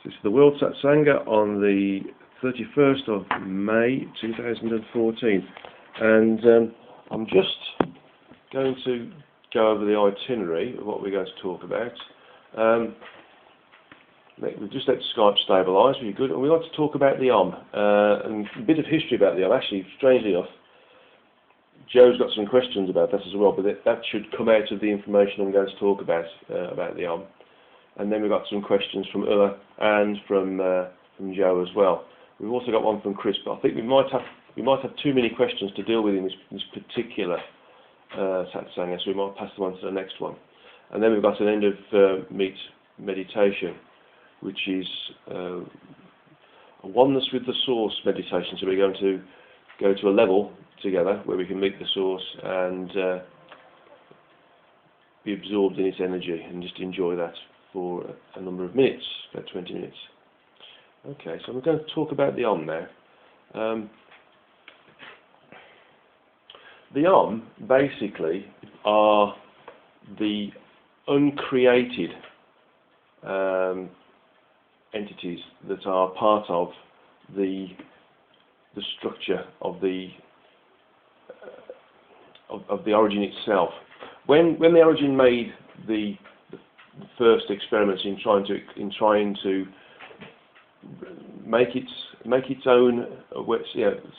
This is the World Satsanga on the 31st of May 2014, and I'm just going to go over the itinerary of what we're going to talk about. We've just let Skype stabilise, really good, and we want to talk about the Om, and a bit of history about the Om. Actually, strangely enough, Joe's got some questions about that as well, but that should come out of the information I'm going to talk about the Om. And then we've got some questions from Ulla and from Joe as well. We've also got one from Chris, but I think we might have too many questions to deal with in this particular satsanga, so we might pass them on to the next one. And then we've got an end of meet meditation, which is a oneness with the source meditation. So we're going to go to a level together where we can meet the source and be absorbed in its energy and just enjoy that for a number of minutes, about 20 minutes. Okay, so we're going to talk about the Om now. The Om basically are the uncreated entities that are part of the structure of the origin itself. When the origin made the first experiments in trying to make its own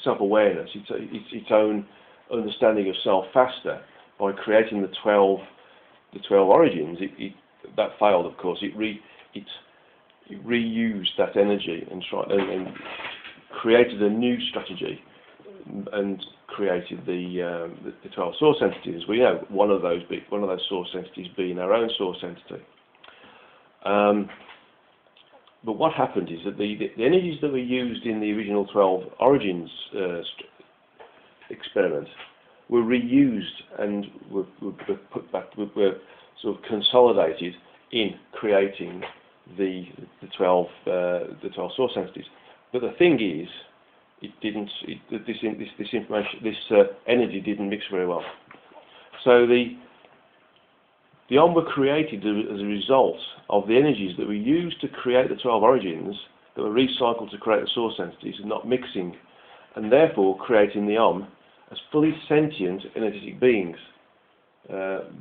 self-awareness, its own understanding of self faster by creating the 12 origins, that failed, of course. It reused that energy and created a new strategy and created the 12 source entities. We know one of those source entities being our own source entity. But what happened is that the energies that were used in the original 12 origins experiment were reused and were put back, were sort of consolidated in creating the 12 source entities. But the thing is, this energy didn't mix very well. So the Om were created as a result of the energies that were used to create the 12 origins that were recycled to create the source entities and not mixing, and therefore creating the Om as fully sentient energetic beings,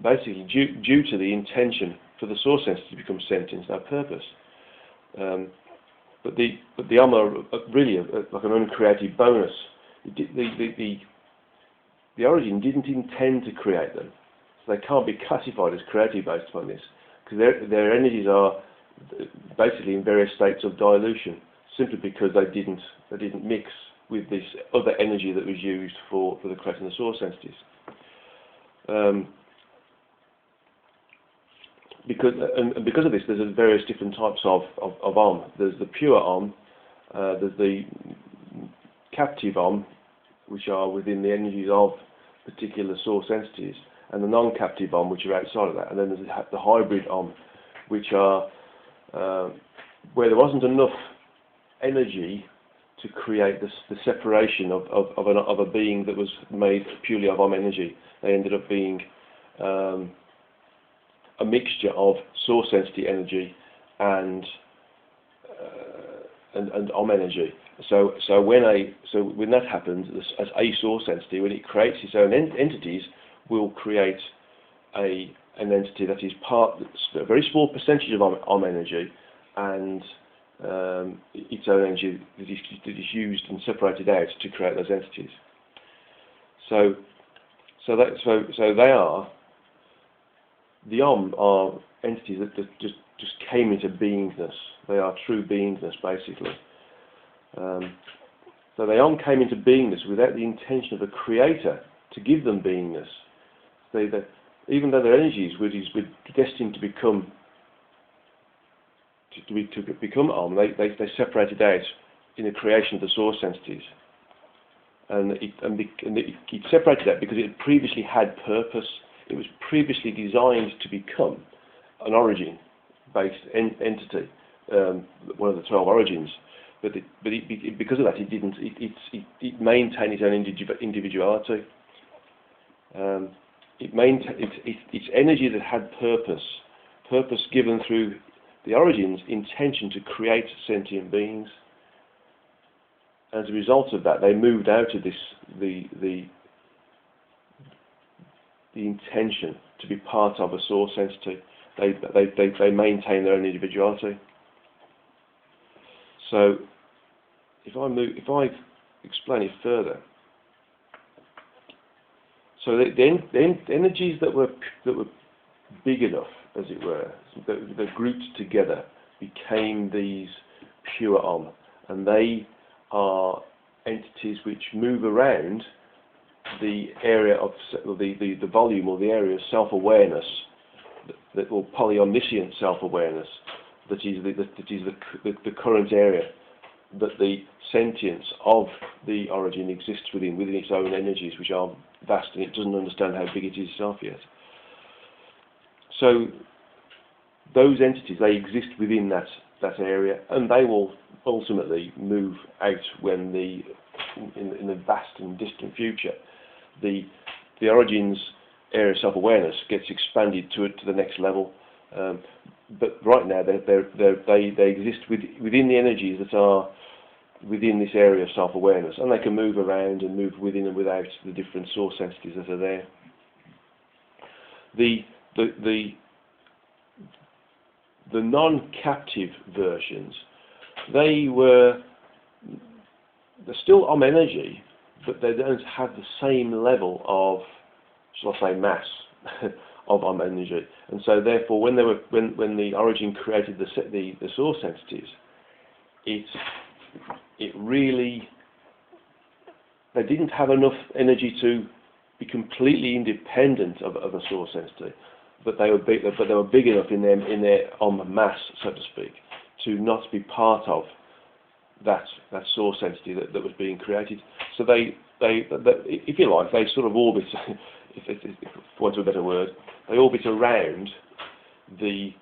basically due to the intention for the source entity to become sentient, no purpose. But the Om are really like an uncreated bonus. The origin didn't intend to create them, so they can't be classified as creative based upon this, because their energies are basically in various states of dilution, simply because they didn't mix with this other energy that was used for the creating the source entities. Because of this, there's various different types of Om. There's the pure Om, there's the captive Om, which are within the energies of particular source entities, and the non-captive Om, which are outside of that. And then there's the hybrid Om, which are where there wasn't enough energy to create the separation of a being that was made purely of Om energy. They ended up being a mixture of source entity energy and Om energy. So when that happens, as a source entity, when it creates its own entities, will create an entity that is a very small percentage of Om energy and its own energy that is used and separated out to create those entities. So they are. The Om are entities that just came into beingness. They are true beingness, basically. So the Om came into beingness without the intention of a creator to give them beingness. Even though their energies were destined to become Om, they separated out in the creation of the source entities, and it separated out because it previously had purpose. It was previously designed to become an origin-based entity, one of the 12 origins. But because of that, it maintained its own individuality. Its energy that had purpose given through the Origin's intention to create sentient beings. As a result of that, they moved out of this the intention to be part of a source entity. They maintain their own individuality. So, if I explain it further, so the energies that were big enough, as it were, that grouped together, became these pure Om, and they are entities which move around the area of the volume or the area of self-awareness, or polyomniscient self-awareness, that is the current area that the sentience of the Origin exists within its own energies, which are vast, and it doesn't understand how big it is itself yet. So those entities, they exist within that area, and they will ultimately move out when in the vast and distant future the Origin's area of self-awareness gets expanded to the next level. But right now they exist within the energies that are within this area of self-awareness, and they can move around and move within and without the different source entities that are there. The non-captive versions, they're still Om energy, but they don't have the same level of, shall I say, mass of Om energy, and so therefore, when the Origin created the source entities, it really, they didn't have enough energy to be completely independent of a source entity, but they were big enough in their Om mass, so to speak, to not be part of that source entity that was being created. So they if you like, they sort of orbit, if want a better word, they orbit around the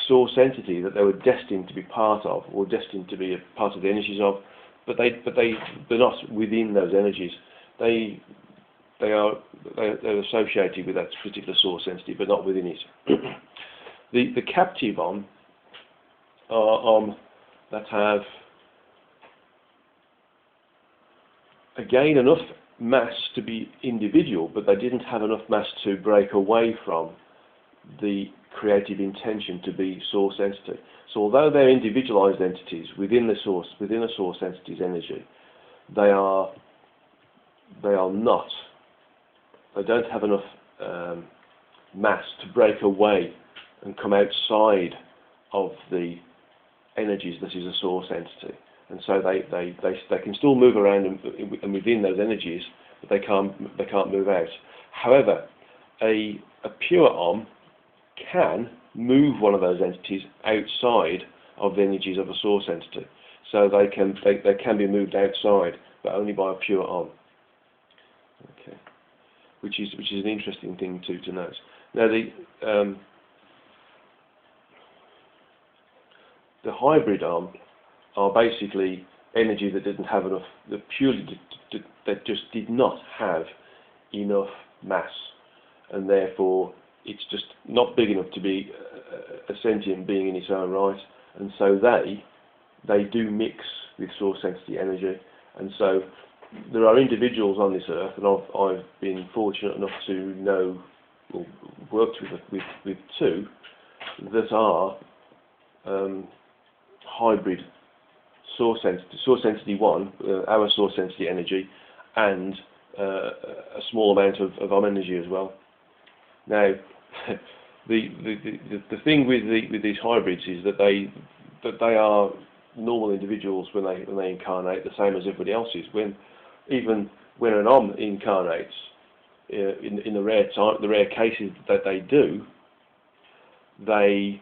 source entity that they were destined to be part of, or destined to be a part of the energies of, but they're not within those energies. They're associated with that particular source entity, but not within it. The captive Om are Om that have, again, enough mass to be individual, but they didn't have enough mass to break away from the creative intention to be source entity. So although they're individualized entities within a source entity's energy, they don't have enough mass to break away and come outside of the energies that is a source entity. And so they can still move around and within those energies, but they can't move out. However, a pure Om can move one of those entities outside of the energies of a source entity. So they can be moved outside, but only by a pure Om. Okay, which is an interesting thing to note. Now the hybrid Om are basically energy that didn't have enough, that just did not have enough mass, and therefore it's just not big enough to be a sentient being in its own right, and so they do mix with source entity energy. And so there are individuals on this earth, and I've been fortunate enough to know, or worked with two that are hybrid source entity one, our source entity energy, and a small amount of Om energy as well. Now, the thing with these hybrids is that they are normal individuals when they incarnate, the same as everybody else is. Even when an Om incarnates, in the rare cases that they do, they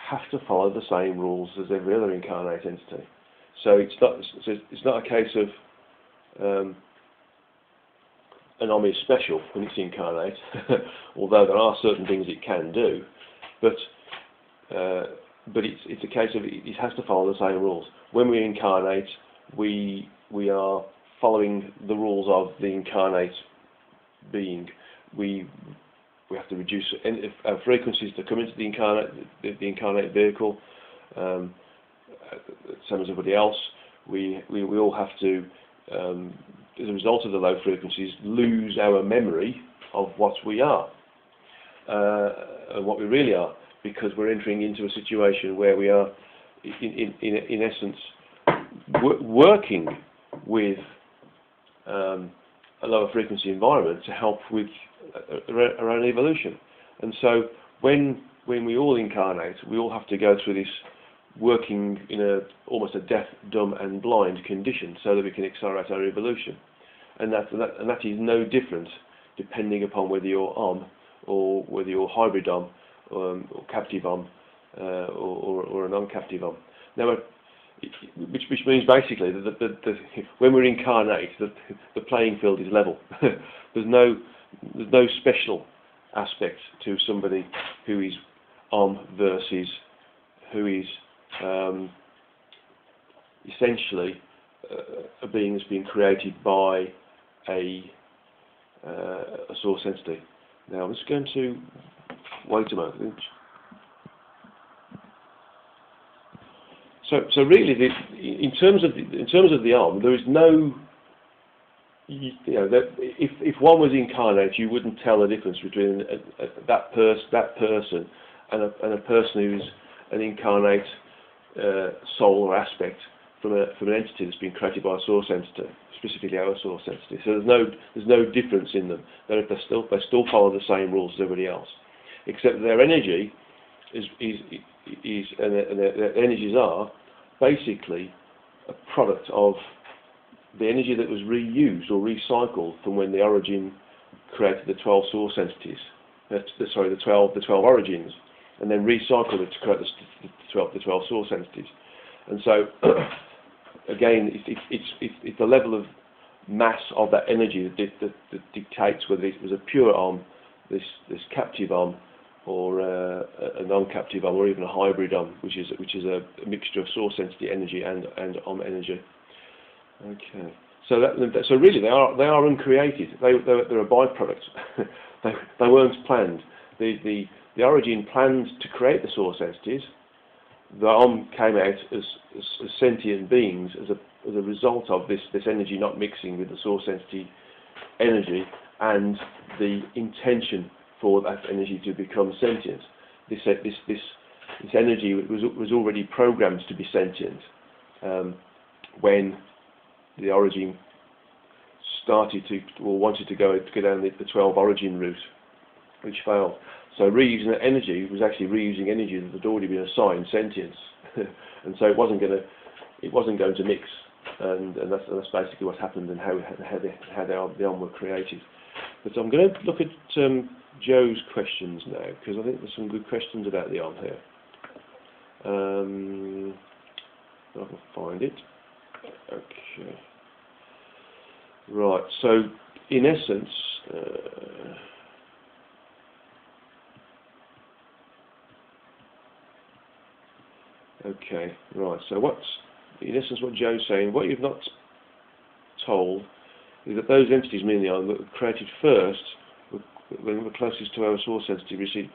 have to follow the same rules as every other incarnate entity. So it's not a case of an Om is special when it's incarnate, although there are certain things it can do, but it's a case of it has to follow the same rules. When we incarnate, we are following the rules of the incarnate being. We we have to reduce our frequencies to come into the incarnate vehicle. Same as everybody else, we all have to, as a result of the low frequencies, lose our memory of what we are and what we really are, because we're entering into a situation where we are, in essence, working with a lower frequency environment to help with our own evolution. And so when we all incarnate, we all have to go through this working in almost a deaf, dumb and blind condition so that we can accelerate our evolution. And that is no different depending upon whether you're Om or whether you're hybrid Om or captive Om or a non-captive Om. Now, which means basically that when we're incarnate, the playing field is level. There's no special aspect to somebody who is Om versus who is essentially a being that's been created by a source entity. Now I'm just going to wait a moment. So really, in terms of the Om, there is no, if one was incarnate, you wouldn't tell the difference between that person and a person who's an incarnate soul or aspect from an entity that's been created by a source entity, specifically our source entity. So there's no difference in them. They still follow the same rules as everybody else, except that their energy and their energies are basically a product of the energy that was reused or recycled from when the origin created the 12 source entities. The 12 origins, and then recycled it to create the 12 source entities. And so, again, it's the level of mass of that energy that dictates whether it was a pure Om, this captive Om, or a non-captive Om, or even a hybrid Om, which is a mixture of source entity energy and Om energy. Okay. So really they are uncreated. They're a byproduct. they weren't planned. The origin planned to create the source entities. The Om came out as sentient beings as a result of this energy not mixing with the source entity energy and the intention for that energy to become sentient. This energy was already programmed to be sentient when the origin started wanted to go down the 12 origin route, which failed. So reusing that energy was actually reusing energy that had already been assigned sentience, and so it wasn't going to mix, and that's basically what happened and how the Om were created. But I'm going to look at Joe's questions now, because I think there's some good questions about the Om here. If I can find it. Okay. Right. So, in essence, okay. Right. So, in essence, what Joe's saying, what you've not told is that those entities, meaning the Om, that were created first, when we were closest to our source entity, received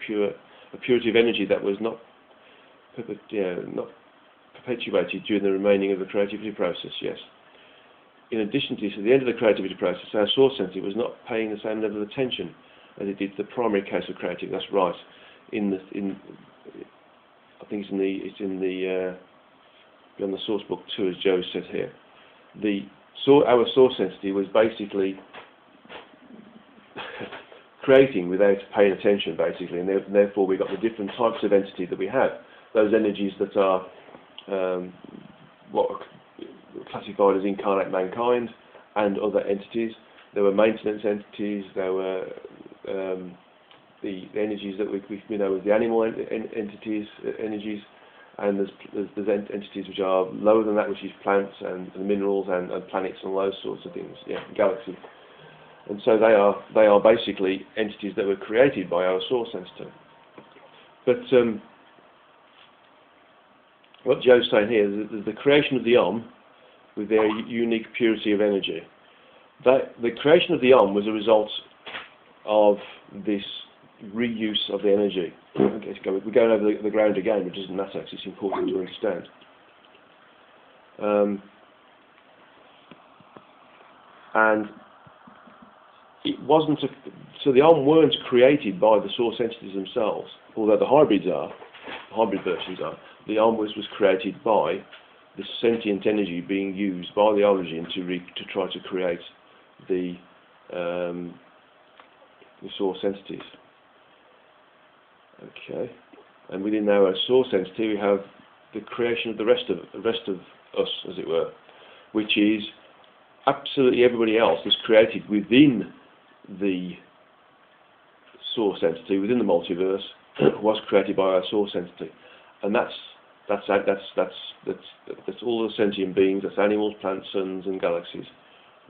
a purity of energy that was not perpetuated during the remaining of the creativity process. Yes. In addition to this, at the end of the creativity process, our source entity was not paying the same level of attention as it did to the primary case of creativity. That's right. I think it's in the beyond the source book 2, as Joe says here. Our source entity was basically creating without paying attention, basically, and therefore we got the different types of entity that we have. Those energies that are what are classified as incarnate mankind and other entities. There were maintenance entities. There were the energies that we know as the animal entities, energies, and there's entities which are lower than that, which is plants and minerals and planets and those sorts of things. Yeah, galaxies. And so they are basically entities that were created by our source entity. But what Joe's saying here is the creation of the Om with their unique purity of energy. The creation of the Om was a result of this reuse of the energy. Okay, so we're going over the ground again, which doesn't matter because it's important to understand. And it wasn't, so the Om weren't created by the source entities themselves, although the hybrid versions are. The Om was created by the sentient energy being used by the origin to try to create the source entities. Okay, and within our source entity we have the creation of the rest of us, as it were, which is absolutely everybody else is created within the source entity, within the multiverse, was created by our source entity, and that's all the sentient beings. That's animals, plants, suns, and galaxies.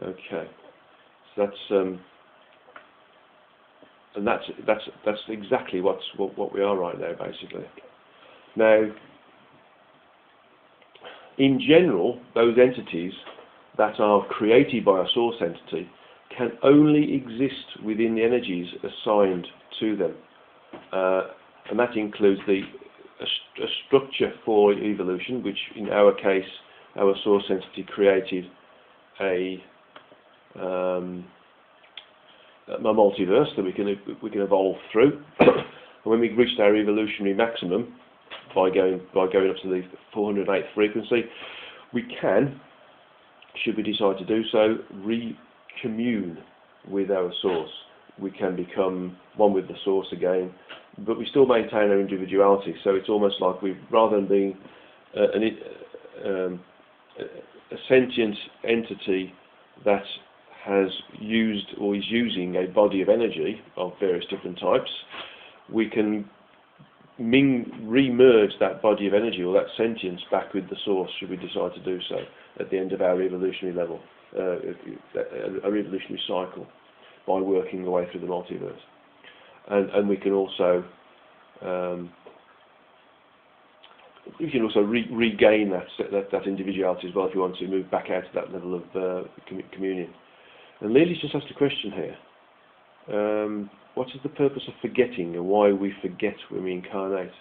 Okay, so that's exactly what we are right now, basically. Now, in general, those entities that are created by a source entity can only exist within the energies assigned to them, and that includes a structure for evolution, which in our case, our source entity created a multiverse that we can evolve through. And when we reached our evolutionary maximum by going up to the 408th frequency, we can, should we decide to do so, commune with our source. We can become one with the source again, but we still maintain our individuality. So it's almost like rather than being a sentient entity that has used or is using a body of energy of various different types, we can re-merge that body of energy or that sentience back with the source, should we decide to do so at the end of our evolutionary level, our evolutionary cycle, by working the way through the multiverse. And we can also regain that individuality as well if you want to move back out to that level of communion. And Lily's just asked a question here. What is the purpose of forgetting and why we forget when we incarnate?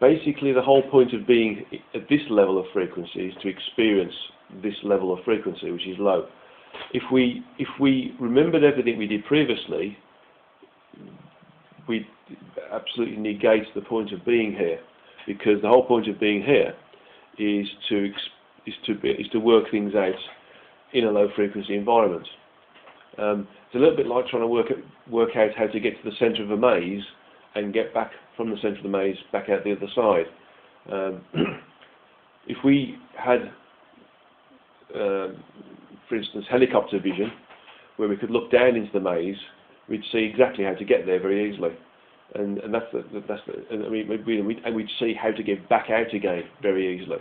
Basically, the whole point of being at this level of frequency is to experience this level of frequency, which is low. If we remembered everything we did previously, we absolutely negate the point of being here, because the whole point of being here is to work things out in a low frequency environment. It's a little bit like trying to work out how to get to the centre of a maze and get back from the centre of the maze back out the other side. If we had, for instance, helicopter vision, where we could look down into the maze, we'd see exactly how to get there very easily, and we'd see how to get back out again very easily.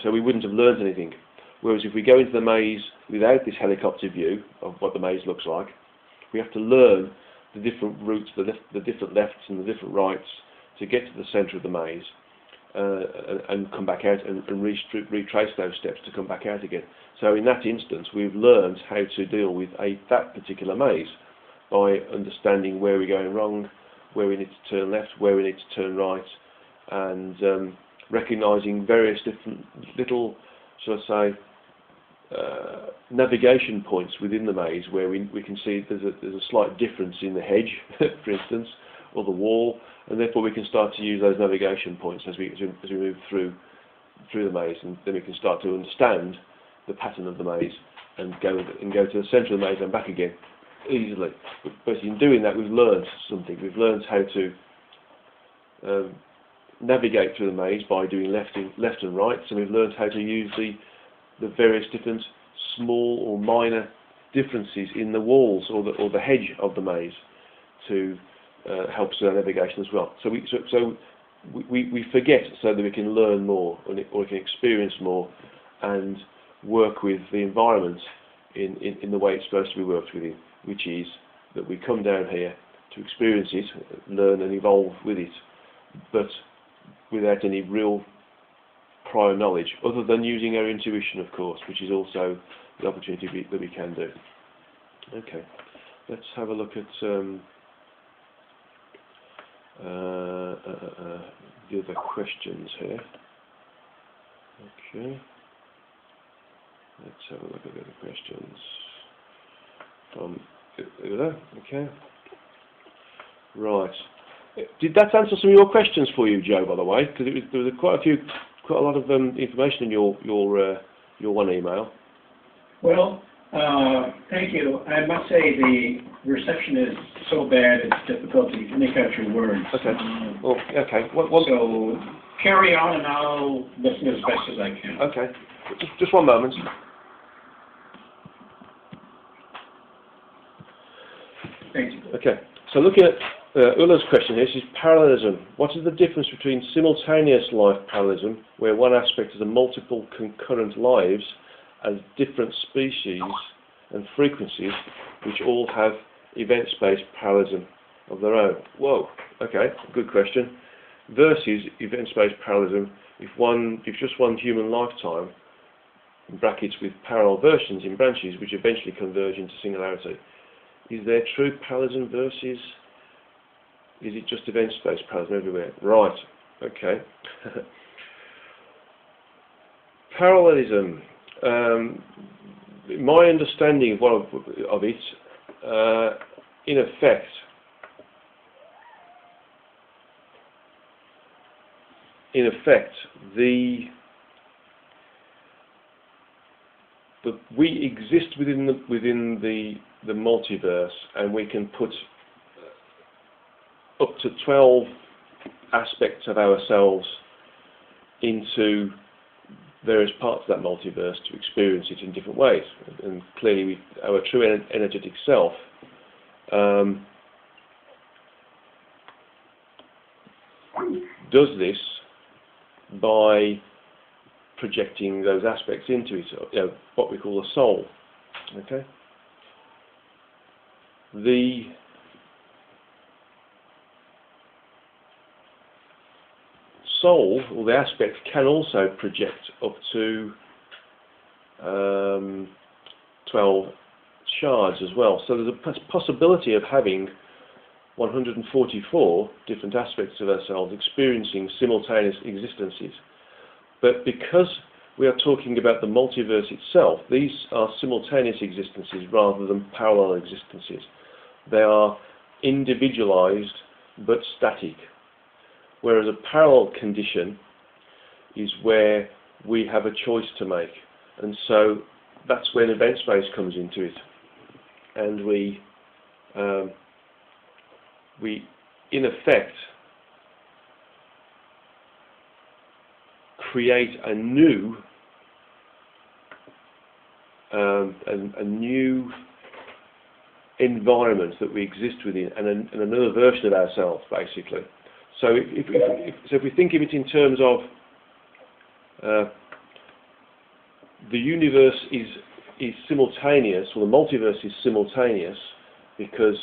So we wouldn't have learned anything. Whereas if we go into the maze without this helicopter view of what the maze looks like, we have to learn the different routes, the different lefts and the different rights to get to the centre of the maze, and come back out and retrace those steps to come back out again. So in that instance, we've learned how to deal with that particular maze by understanding where we're going wrong, where we need to turn left, where we need to turn right, and recognising various different little, shall I say, navigation points within the maze where we can see there's a slight difference in the hedge, for instance, or the wall, and therefore we can start to use those navigation points as we move through the maze, and then we can start to understand the pattern of the maze and go to the centre of the maze and back again easily. But in doing that, we've learned something. We've learned how to navigate through the maze by doing left and right, so we've learned how to use the various different small or minor differences in the walls or the hedge of the maze to help us with our navigation as well. So we forget so that we can learn more, or we can experience more and work with the environment in the way it's supposed to be worked with, which is that we come down here to experience it, learn and evolve with it, but without any real prior knowledge, other than using our intuition, of course, which is also the opportunity that we can do. Okay, let's have a look at the other questions here. Okay. Let's have a look at the other questions from Ula. Okay. Right. Did that answer some of your questions for you, Joe? By the way, because there was quite a lot of information in your one email. Well, thank you. I must say the reception is so bad it's difficult to make out your words. Okay. Well, okay. So carry on, and I'll listen as best as I can. Okay. Just one moment. Thank you. Okay. So looking at Ula's question here, this is parallelism. What is the difference between simultaneous life parallelism, where one aspect is a multiple concurrent lives as different species and frequencies, which all have event-based parallelism of their own? Whoa. Okay. Good question. Versus event-based parallelism, if just one human lifetime, in brackets with parallel versions in branches, which eventually converge into singularity. Is there true parallelism versus, is it just event-based parallelism everywhere? Right, okay. Parallelism, my understanding of it, in effect, we exist within the multiverse, and we can put up to 12 aspects of ourselves into various parts of that multiverse to experience it in different ways. And clearly, our true energetic self does this by projecting those aspects into it, what we call the soul. Okay. The soul, or the aspect, can also project up to 12 shards as well. So there's a possibility of having 144 different aspects of ourselves experiencing simultaneous existences. But because we are talking about the multiverse itself, these are simultaneous existences rather than parallel existences. They are individualized but static. Whereas a parallel condition is where we have a choice to make. And so that's when event space comes into it. And we in effect, create a new environment that we exist within, and another version of ourselves, basically. So if we think of it in terms of the universe is simultaneous, or the multiverse is simultaneous, because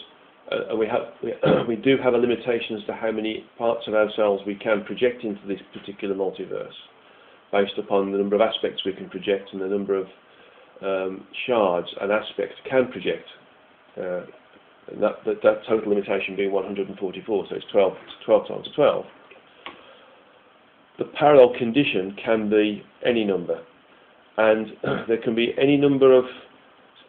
we do have a limitation as to how many parts of ourselves we can project into this particular multiverse, based upon the number of aspects we can project and the number of shards an aspect can project. And that total limitation being 144, so it's 12 times 12. The parallel condition can be any number, and there can be any number of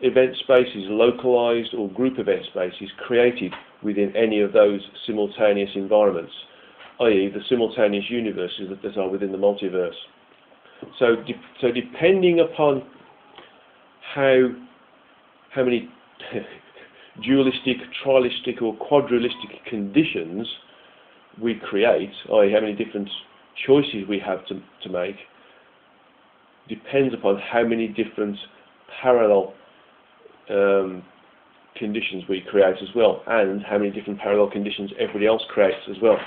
event spaces, localized or group event spaces, created within any of those simultaneous environments, i.e. the simultaneous universes that are within the multiverse. So depending upon how many dualistic, trialistic or quadrilistic conditions we create, i.e. how many different choices we have to make, depends upon how many different parallel conditions we create as well, and how many different parallel conditions everybody else creates as well.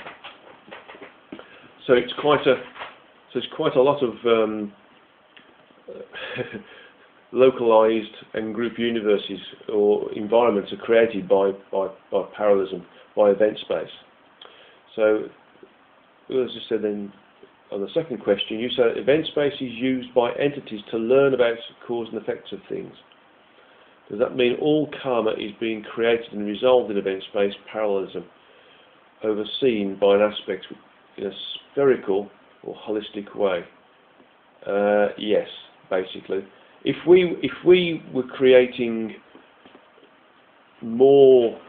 So it's quite a lot of localized and group universes or environments are created by parallelism, by event space. So, as I said then on the second question, you said event space is used by entities to learn about cause and effects of things. Does that mean all karma is being created and resolved in event space parallelism, overseen by an aspect in a spherical or holistic way? Yes, basically. If we were creating more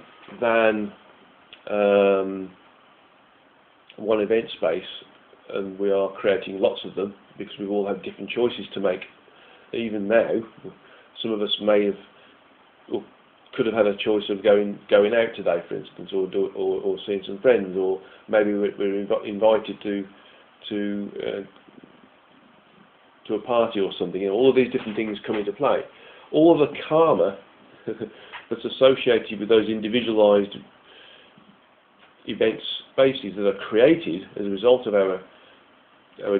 than one event space, and we are creating lots of them because we all have different choices to make, even now, some of us may have or could have had a choice of going out today, for instance, or seeing some friends, or maybe we're invited to a party or something. All of these different things come into play. All of the karma that's associated with those individualized event spaces that are created as a result of our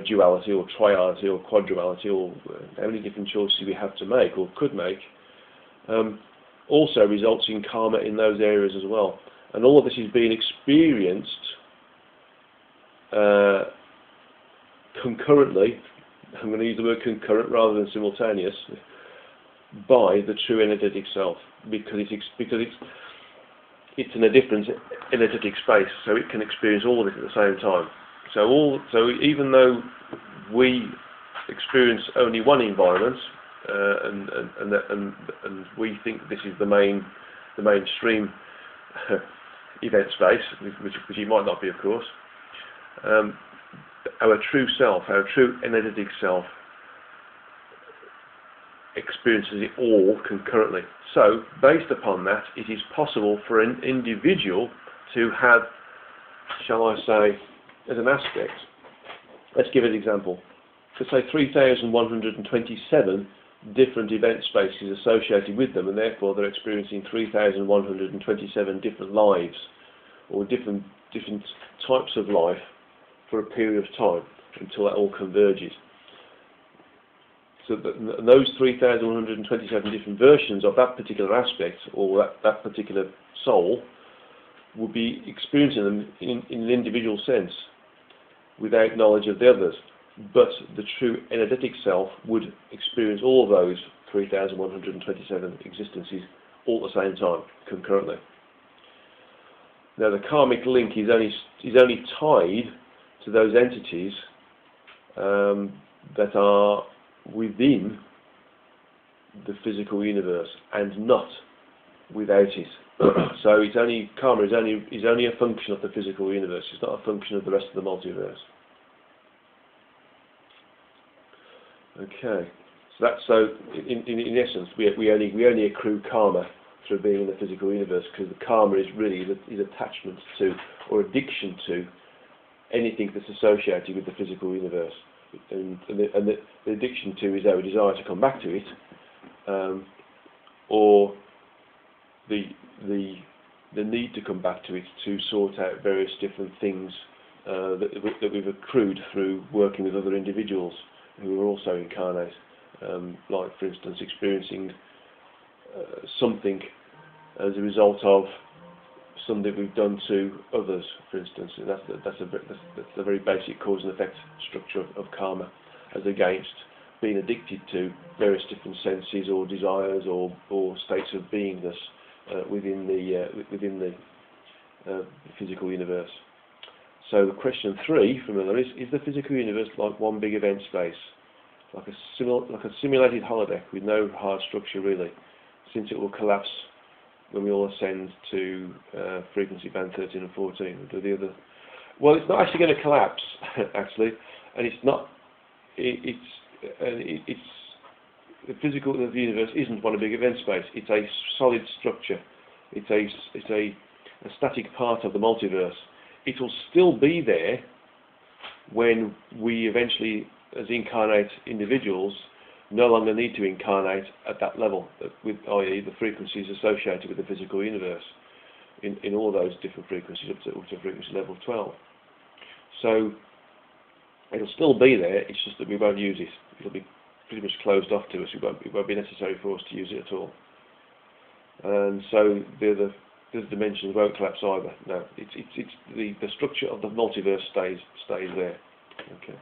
duality or triality or quadruality, or how many different choices we have to make or could make, also results in karma in those areas as well. And all of this is being experienced concurrently. I'm going to use the word concurrent rather than simultaneous, by the true energetic self, because it's in a different energetic space, so it can experience all of it at the same time. So even though we experience only one environment, and we think this is the mainstream event space, which it might not be, of course. Our true self, our true energetic self, experiences it all concurrently. So, based upon that, it is possible for an individual to have, shall I say, as an aspect, let's give an example. Let's say 3,127 different event spaces associated with them, and therefore they're experiencing 3,127 different lives, or different types of life for a period of time until that all converges. So those 3,127 different versions of that particular aspect, or that particular soul, will be experiencing them in an individual sense without knowledge of the others. But the true energetic self would experience all of those 3,127 existences all at the same time, concurrently. Now the karmic link is only tied to those entities that are within the physical universe and not without it. So karma is only a function of the physical universe. It's not a function of the rest of the multiverse. Okay, so in essence, we only accrue karma through being in the physical universe, because the karma is really is attachment to or addiction to anything that's associated with the physical universe, and the addiction to is our desire to come back to it, or the need to come back to it to sort out various different things that we've accrued through working with other individuals who are also incarnate, like for instance experiencing something as a result of something we've done to others, for instance. And that's a very basic cause and effect structure of karma, as against being addicted to various different senses or desires or states of beingness within the physical universe. So the question 3 from Miller is the physical universe like one big event space, like a simulated holodeck with no hard structure really, since it will collapse when we all ascend to frequency band 13 and 14? Or the other? Well, it's not actually going to collapse, actually, and it's not. It's the physical of the universe isn't one big event space. It's a solid structure. It's a static part of the multiverse. It will still be there when we eventually, as incarnate individuals, no longer need to incarnate at that level, i.e. the frequencies associated with the physical universe, in all those different frequencies up to frequency level 12. So it'll still be there, it's just that we won't use it. It'll be pretty much closed off to us. It won't be necessary for us to use it at all. And so the dimensions won't collapse either. No, it's the structure of the multiverse stays there. Okay.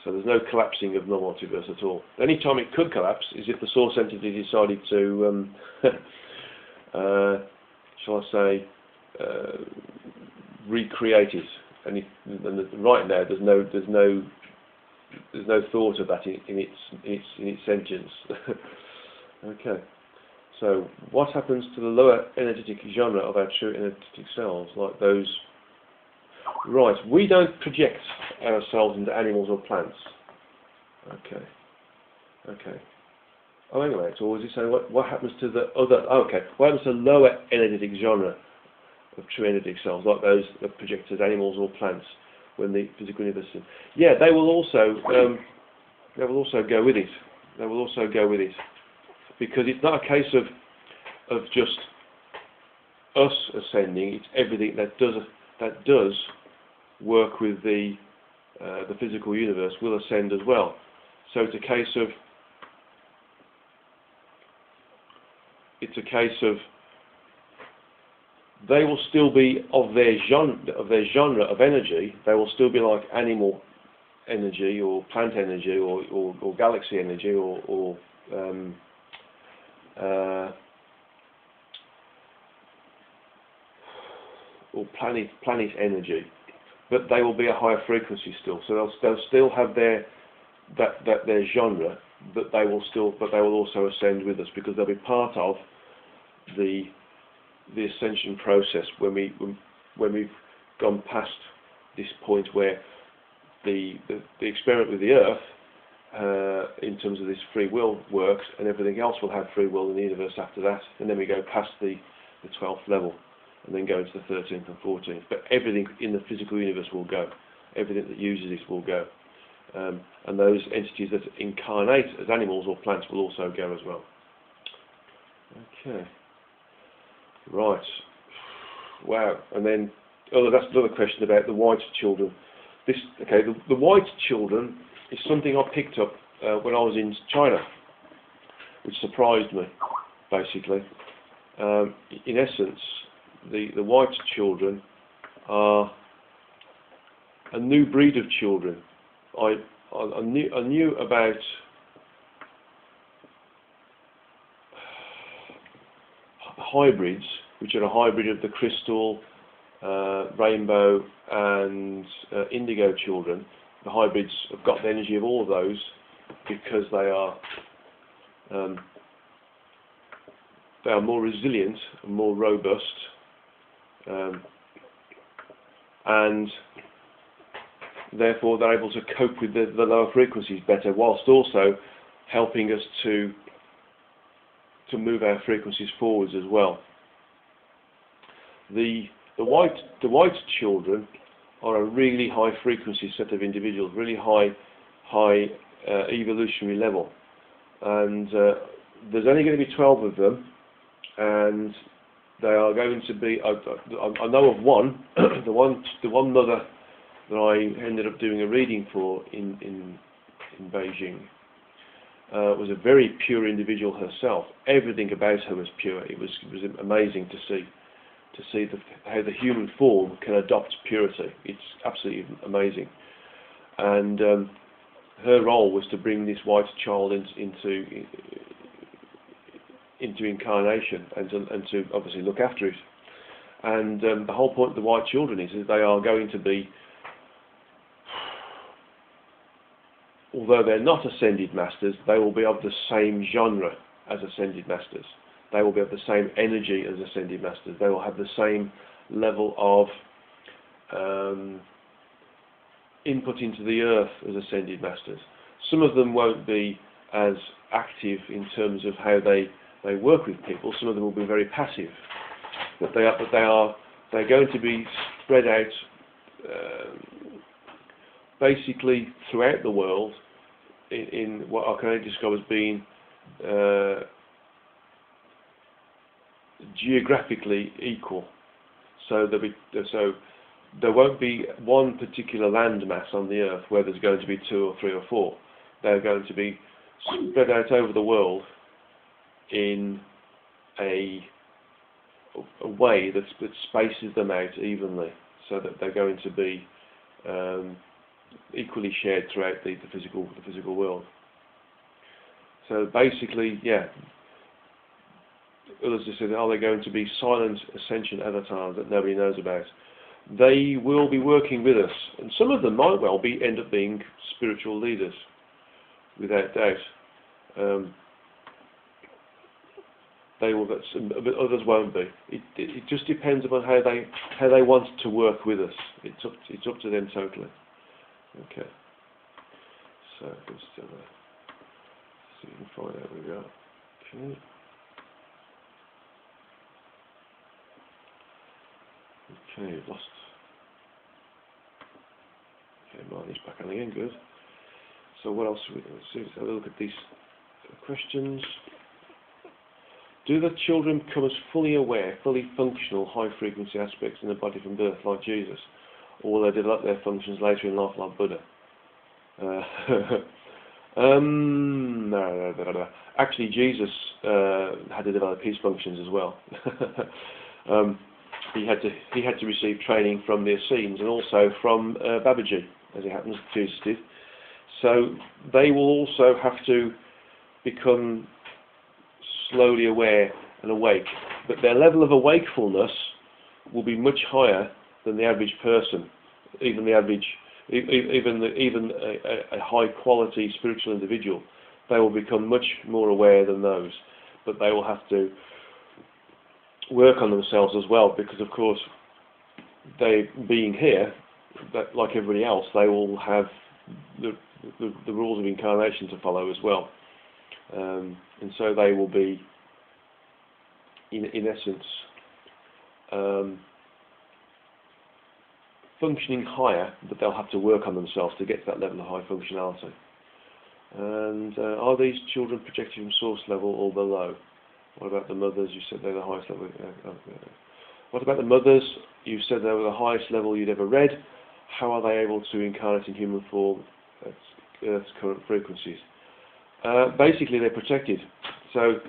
So there's no collapsing of non-multiverse at all. The only time it could collapse is if the source entity decided to, shall I say, recreate it. And right now there's no thought of that in its sentience. Okay. So what happens to the lower energetic genre of our true energetic selves, like those? Right, we don't project ourselves into animals or plants. Okay. Oh, anyway, so was he saying what happens to the other? Oh, okay, what happens to the lower energetic genre of true energetic selves, like those that are projected as animals or plants, when the physical universe? Yeah, they will also go with it. They will also go with it. Because it's not a case of just us ascending; it's everything that does work with the physical universe will ascend as well. So it's a case of they will still be of their genre of energy. They will still be like animal energy or plant energy or galaxy energy or planet energy, but they will be a higher frequency still. So they'll still have their genre, but they will also ascend with us because they'll be part of the ascension process when we've gone past this point where the experiment with the Earth, in terms of this free will works, and everything else will have free will in the universe after that, and then we go past the 12th level, and then go into the 13th and 14th. But everything in the physical universe will go. Everything that uses this will go. And those entities that incarnate as animals or plants will also go as well. Okay. Right. Wow. And then, that's another question about the white children. The white children is something I picked up when I was in China, which surprised me, basically. In essence, the white children are a new breed of children. I knew about hybrids, which are a hybrid of the crystal, rainbow, and indigo children. The hybrids have got the energy of all of those because they are more resilient and more robust, and therefore they're able to cope with the lower frequencies better, whilst also helping us to move our frequencies forwards as well. The white children are a really high frequency set of individuals, really high evolutionary level, and there's only going to be 12 of them, and they are going to be. I know of one, the one mother that I ended up doing a reading for in Beijing. Was a very pure individual herself. Everything about her was pure. It was amazing to see how the human form can adopt purity. It's absolutely amazing. And her role was to bring this white child into incarnation and to obviously look after it. And the whole point of the white children is that they are going to be, although they're not ascended masters, they will be of the same genre as ascended masters. They will be of the same energy as ascended masters. They will have the same level of input into the earth as ascended masters. Some of them won't be as active in terms of how they work with people. Some of them will be very passive. But they're going to be spread out basically throughout the world in what I can only describe as being geographically equal. So there won't be one particular landmass on the earth where there's going to be 2 or 3 or 4. They're going to be spread out over the world in a way that spaces them out evenly, so that they're going to be equally shared throughout the physical world. So basically, yeah, others just said, are they going to be silent ascension avatars that nobody knows about? They will be working with us, and some of them might well end up being spiritual leaders, without doubt. They will, but others won't be. It just depends upon how they want to work with us. It's up to them totally. Okay. So let's see if we can find out where we are. Okay. Okay, lost. Okay, Marnie's back on again. Good. So what else? Let's see. Let's have a look at these questions. Do the children become as fully aware, fully functional, high-frequency aspects in the body from birth, like Jesus, or will they develop their functions later in life, like Buddha? No. Actually, Jesus had to develop his functions as well. He had to receive training from the Essenes and also from Babaji, as it happens. Jesus did. So they will also have to become slowly aware and awake, but their level of awakefulness will be much higher than the average person, even a high quality spiritual individual. They will become much more aware than those, but they will have to work on themselves as well, because of course they being here, that, like everybody else, they will have the rules of incarnation to follow as well. And so they will be, in essence, functioning higher, but they'll have to work on themselves to get to that level of high functionality. And are these children projected from source level or below? What about the mothers? You said they're the highest level. What about the mothers? You said they were the highest level you'd ever read. How are they able to incarnate in human form at Earth's current frequencies? Basically, they're protected. So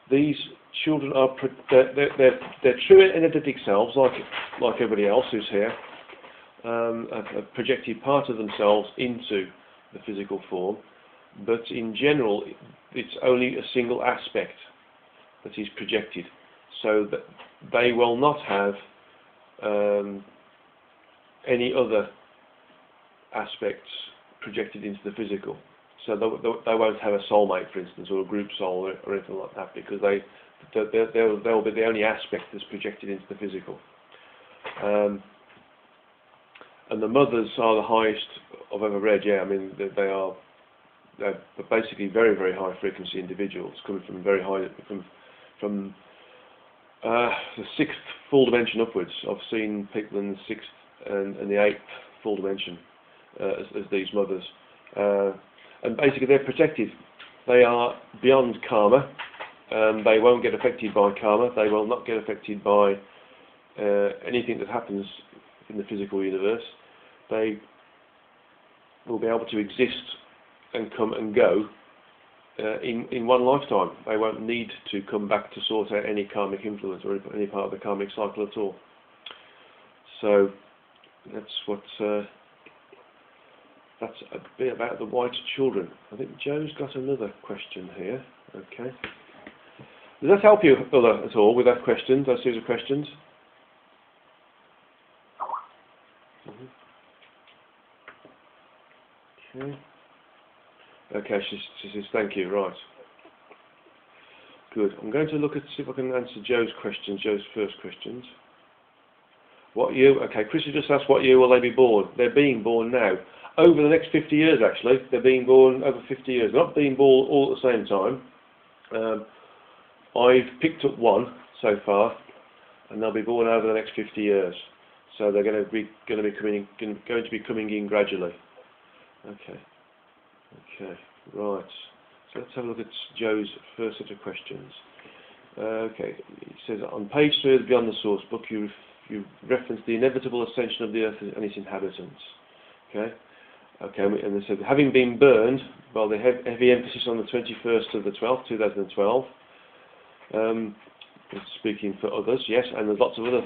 these children are they're true energetic selves, like everybody else who's here, a projected part of themselves into the physical form. But in general, it's only a single aspect that is projected, so that they will not have any other aspects projected into the physical. So they won't have a soulmate, for instance, or a group soul or anything like that, because they'll be the only aspect that's projected into the physical. And the mothers are the highest I've ever read. Yeah, I mean they're basically very, very high frequency individuals coming from very high from the 6th full dimension upwards. I've seen people in the 6th and the 8th full dimension as these mothers. And basically they're protected. They are beyond karma. They won't get affected by karma. They will not get affected by anything that happens in the physical universe. They will be able to exist and come and go in one lifetime. They won't need to come back to sort out any karmic influence or any part of the karmic cycle at all. So that's what... that's a bit about the white children. I think Joe's got another question here. Okay. Does that help you, Ulla, at all with that question, those series of questions? Okay. Okay, she says thank you. Right. Good. I'm going to look at see if I can answer Joe's questions. Joe's first questions. What year? Okay, Chris has just asked what year will they be born? They're being born now. Over the next 50 years, actually. They're being born over 50 years. They're not being born all at the same time. I've picked up one so far, and they'll be born over the next 50 years. So they're going to be coming in gradually. Okay. Okay. Right. So let's have a look at Joe's first set of questions. Okay. It says on page 3 of the Beyond the Source book, you referenced the inevitable ascension of the Earth and its inhabitants. Okay. Okay, and they said, having been burned, well, the heavy emphasis on the 21st of the 12th, 2012, speaking for others, yes, and there's lots of other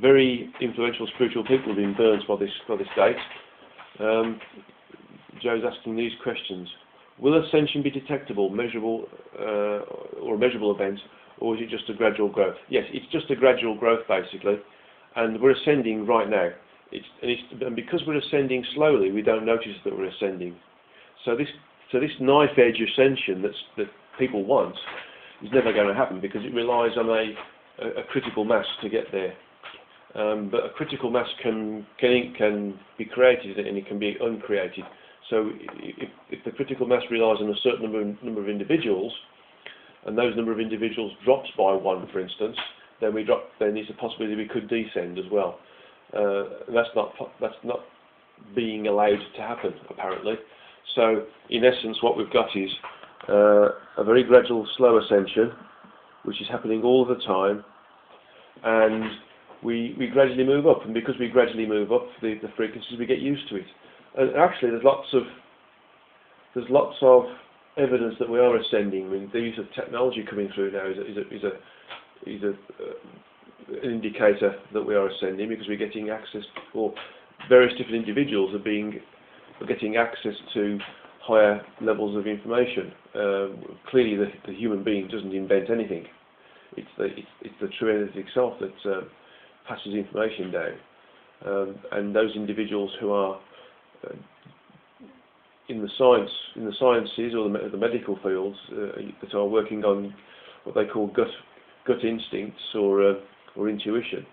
very influential spiritual people who've been burned by this date. Joe's asking these questions. Will ascension be detectable, measurable, or a measurable event, or is it just a gradual growth? Yes, it's just a gradual growth basically, and we're ascending right now. And because we're ascending slowly, we don't notice that we're ascending. So this knife edge ascension that people want is never going to happen because it relies on a critical mass to get there. But a critical mass can be created and it can be uncreated. So if the critical mass relies on a certain number of individuals, and those number of individuals drops by one, for instance, then there's a possibility we could descend as well. That's not being allowed to happen apparently. So in essence, what we've got is a very gradual, slow ascension, which is happening all the time, and we gradually move up. And because we gradually move up the frequencies, we get used to it. And actually, there's lots of evidence that we are ascending. I mean, the use of technology coming through now is an indicator that we are ascending because we're getting access, or various different individuals are getting access to higher levels of information. Clearly, the human being doesn't invent anything. It's the true entity itself that passes information down, and those individuals who are in the sciences or the medical fields that are working on what they call gut instincts or intuition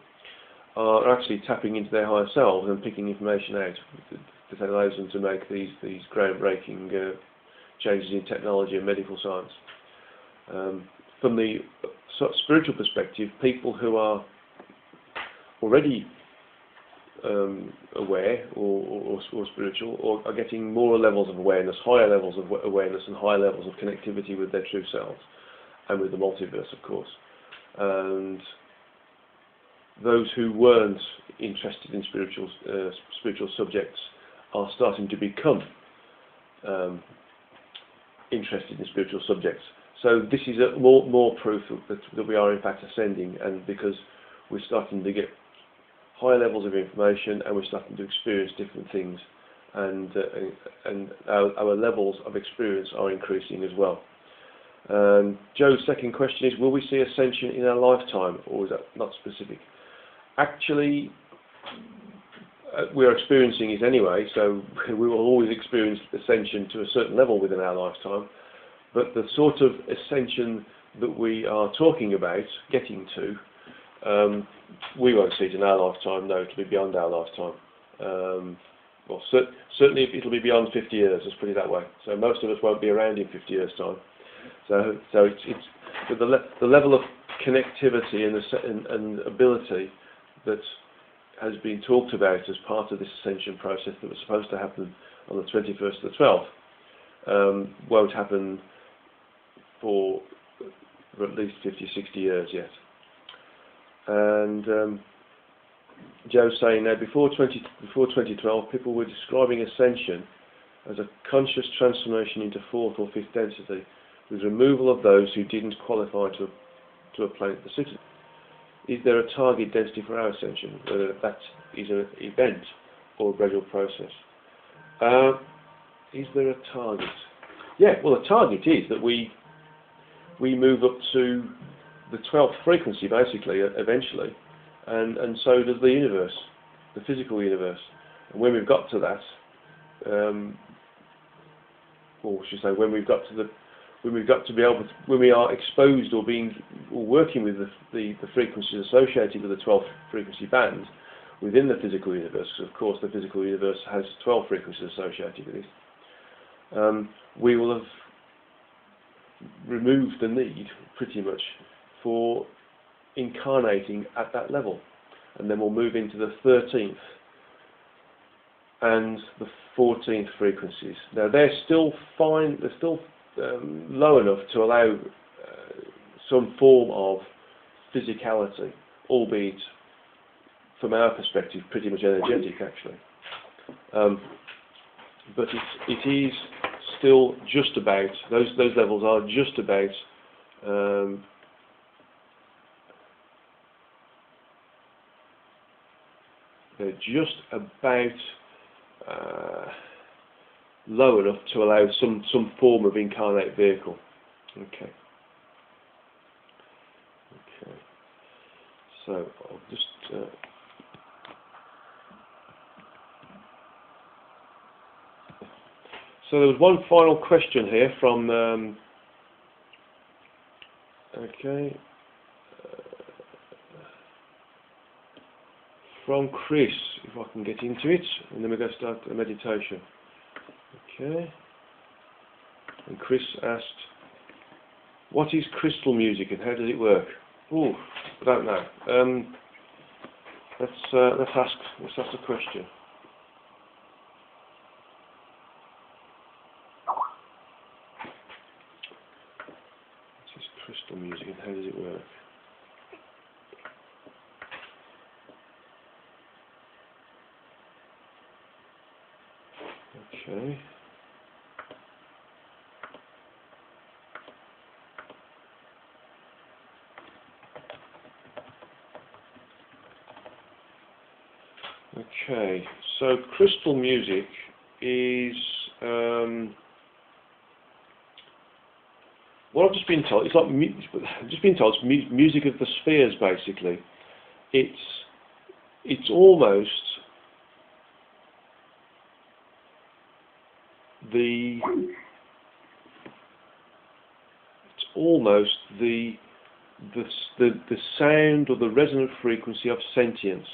are actually tapping into their higher selves and picking information out that allows them to make these groundbreaking changes in technology and medical science. From the spiritual perspective, people who are already aware or spiritual, or are getting more levels of awareness, higher levels of awareness and higher levels of connectivity with their true selves and with the multiverse, of course. And those who weren't interested in spiritual subjects are starting to become interested in spiritual subjects. So this is more proof that we are in fact ascending, and because we're starting to get higher levels of information and we're starting to experience different things, and our levels of experience are increasing as well. Joe's second question is, will we see ascension in our lifetime, or is that not specific? Actually, we're experiencing it anyway, so we will always experience ascension to a certain level within our lifetime, but the sort of ascension that we are talking about getting to, we won't see it in our lifetime. No, it'll be beyond our lifetime. Well, certainly it'll be beyond 50 years, let's put it that way. So most of us won't be around in 50 years' time. So it's but the level of connectivity and ability that has been talked about as part of this ascension process that was supposed to happen on the 21st of the 12th won't happen for at least 50, 60 years yet. And Joe's saying now, before 2012, people were describing ascension as a conscious transformation into fourth or fifth density, with removal of those who didn't qualify to a planet the city. Is there a target density for our ascension, whether that is an event or a gradual process? Is there a target? Yeah, well, the target is that we move up to the 12th frequency, basically, eventually, and so does the universe, the physical universe. And when we've got to that, or should I say, when we've got to be able to, when we are exposed or working with the frequencies associated with the 12th frequency band within the physical universe, because of course the physical universe has 12 frequencies associated with it, we will have removed the need, pretty much, for incarnating at that level, and then we'll move into the 13th and the 14th frequencies. Now they're still fine, they're still low enough to allow some form of physicality, albeit from our perspective pretty much energetic actually. But it is still just about, those levels are just about they're just about low enough to allow some form of incarnate vehicle. Okay. Okay. So I'll just so there was one final question here from okay, from Chris, if I can get into it, and then we're going to start the meditation. Okay. And Chris asked, what is crystal music and how does it work? Ooh, I don't know. Let's ask the question. What is crystal music and how does it work? Okay. Okay, so crystal music is what I've just been told. It's like I've just been told it's music of the spheres. Basically, it's almost the sound or the resonant frequency of sentience.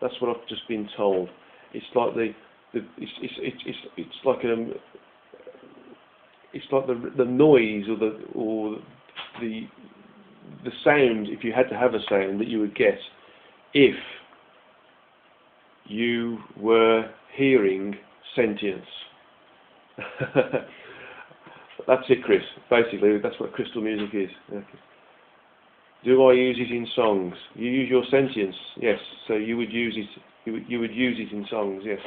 That's what I've just been told. It's like it's like the noise or the sound, if you had to have a sound that you would get if you were hearing sentience. That's it, Chris. Basically, that's what crystal music is. Okay. Do I use it in songs? You use your sentience, yes. So you would use it. You would use it in songs, yes.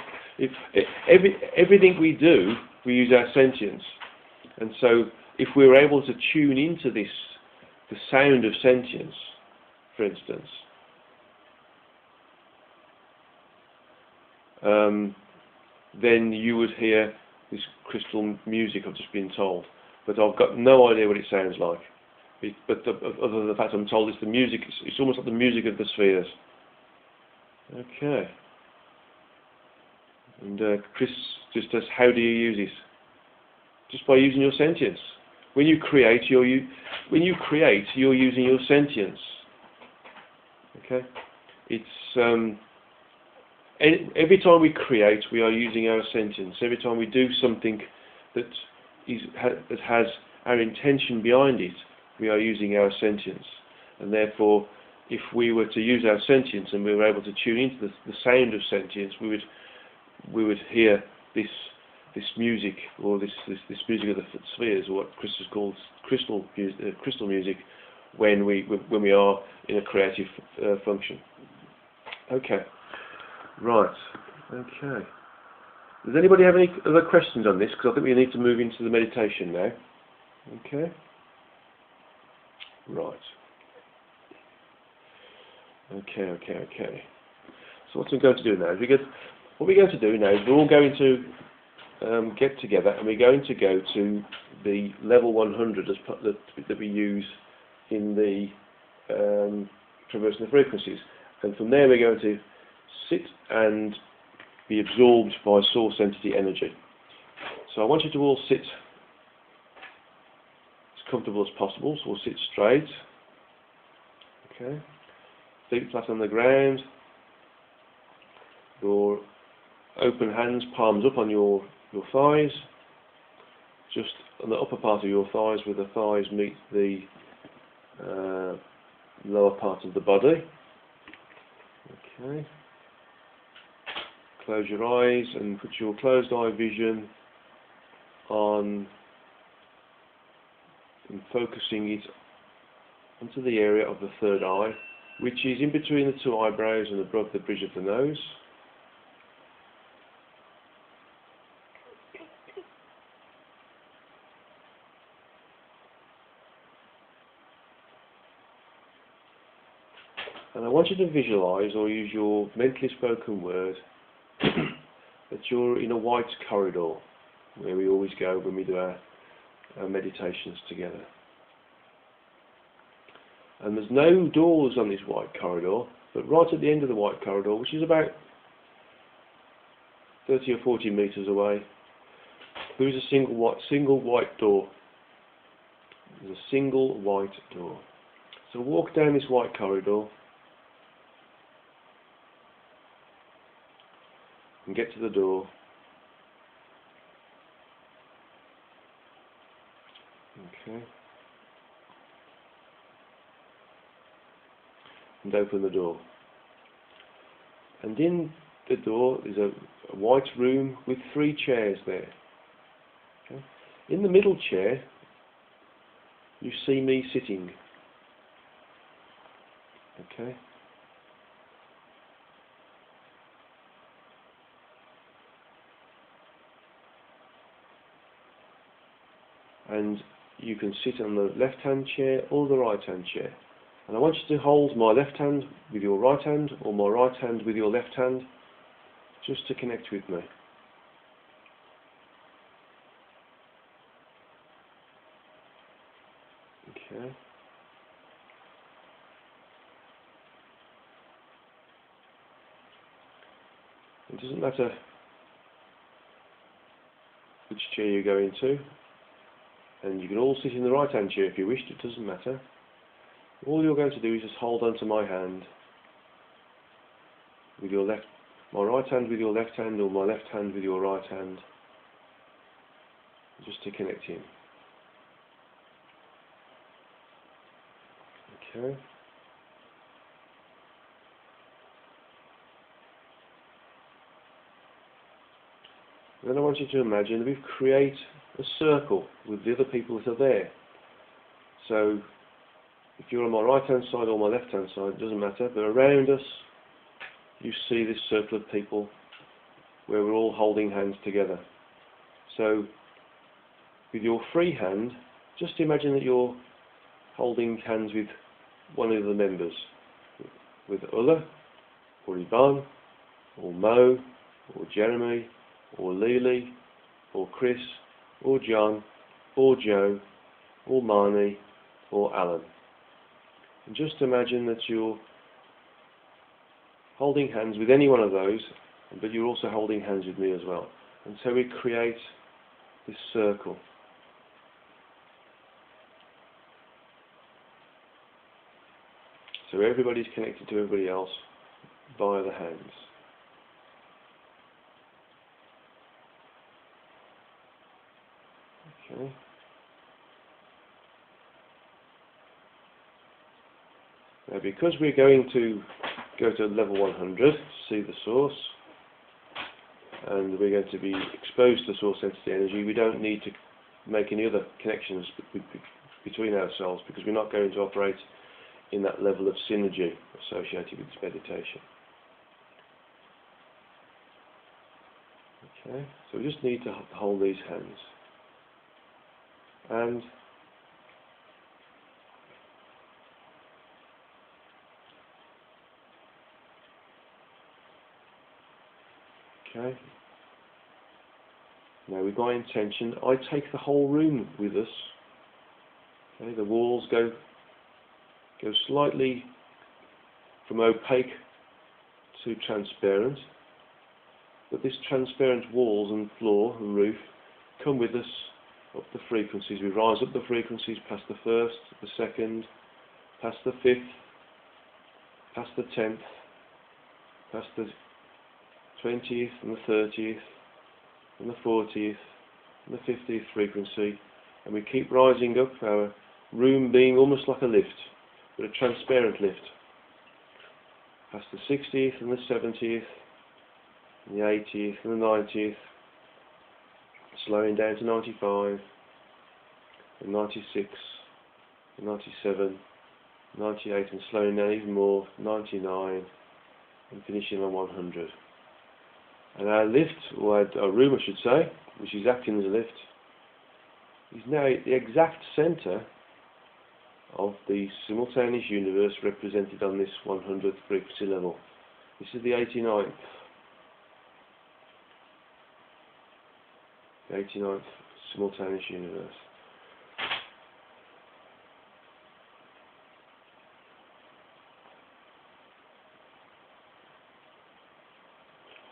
Everything we do, we use our sentience. And so, if we were able to tune into the sound of sentience, for instance, then you would hear this crystal music I've just been told. But I've got no idea what it sounds like. But other than the fact I'm told it's the music, it's almost like the music of the spheres. Okay. And Chris just says, how do you use this? Just by using your sentience. When you create, you're using your sentience. Okay. It's every time we create, we are using our sentience. Every time we do something that has our intention behind it, we are using our sentience. And therefore, if we were to use our sentience and we were able to tune into the sound of sentience, we would hear this music, or this music of the spheres, or what Chris has called crystal music, when we are in a creative function. Okay. Right. Okay. Does anybody have any other questions on this? Because I think we need to move into the meditation now. Okay. Right. Okay. So what we're going to do now is what we're going to do now is we're all going to get together and we're going to go to the level 100 that we use in the traversing the frequencies, and from there we're going to sit and be absorbed by source entity energy. So I want you to all sit as comfortable as possible. So we'll sit straight. Okay. Feet flat on the ground. Your open hands, palms up on your thighs. Just on the upper part of your thighs, where the thighs meet the lower part of the body. Okay. Close your eyes and put your closed eye vision on and focusing it onto the area of the third eye, which is in between the two eyebrows and above the bridge of the nose. And I want you to visualize or use your mentally spoken word that you're in a white corridor, where we always go when we do our meditations together. And there's no doors on this white corridor, but right at the end of the white corridor, which is about 30 or 40 meters away, there is a single white door. There's a single white door. So walk down this white corridor and get to the door. Okay. And open the door. And in the door is a white room with 3 chairs there. Okay. In the middle chair, you see me sitting. Okay. And you can sit on the left-hand chair or the right-hand chair. And I want you to hold my left hand with your right hand, or my right hand with your left hand, just to connect with me. Okay. It doesn't matter which chair you go into, and you can all sit in the right hand chair if you wish, it doesn't matter. All you're going to do is just hold onto my hand with your my right hand with your left hand, or my left hand with your right hand, just to connect in. Okay. Then I want you to imagine that we create a circle with the other people that are there. So if you're on my right hand side or my left hand side, it doesn't matter, but around us you see this circle of people where we're all holding hands together. So with your free hand, just imagine that you're holding hands with one of the members, with Ulla, or Yvonne, or Mo, or Jeremy, or Lily, or Chris, or John, or Joe, or Marnie, or Alan. And just imagine that you're holding hands with any one of those, but you're also holding hands with me as well. And so we create this circle. So everybody's connected to everybody else via the hands. Okay. Now, because we're going to go to level 100, see the source, and we're going to be exposed to source entity energy, we don't need to make any other connections between ourselves, because we're not going to operate in that level of synergy associated with this meditation. Okay, so we just need to hold these hands. And okay. Now with my intention, I take the whole room with us. Okay, the walls go slightly from opaque to transparent, but this transparent walls and floor and roof come with us up the frequencies. We rise up the frequencies past the first, the second, past the 5th, past the 10th, past the 20th and the 30th and the 40th and the 50th frequency, and we keep rising up, our room being almost like a lift, but a transparent lift, past the 60th and the 70th and the 80th and the 90th, slowing down to 95 and 96 and 97, 98, and slowing down even more, 99, and finishing on 100. And our lift, or our room I should say, which is acting as a lift, is now at the exact centre of the simultaneous universe represented on this 100th frequency level. This is the 89th. the 89th simultaneous universe.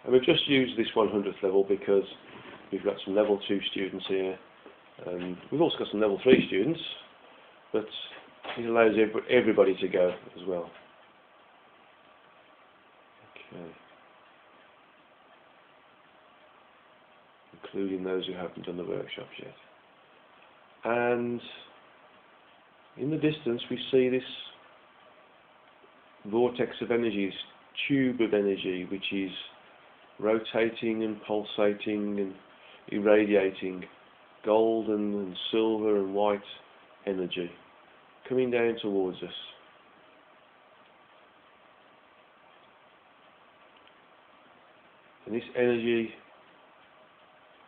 And we've just used this 100th level because we've got some level 2 students here, and we've also got some level 3 students, but it allows everybody to go as well. Okay. Including those who haven't done the workshops yet. And in the distance we see this vortex of energy, this tube of energy, which is rotating and pulsating and irradiating golden and silver and white energy coming down towards us. And this energy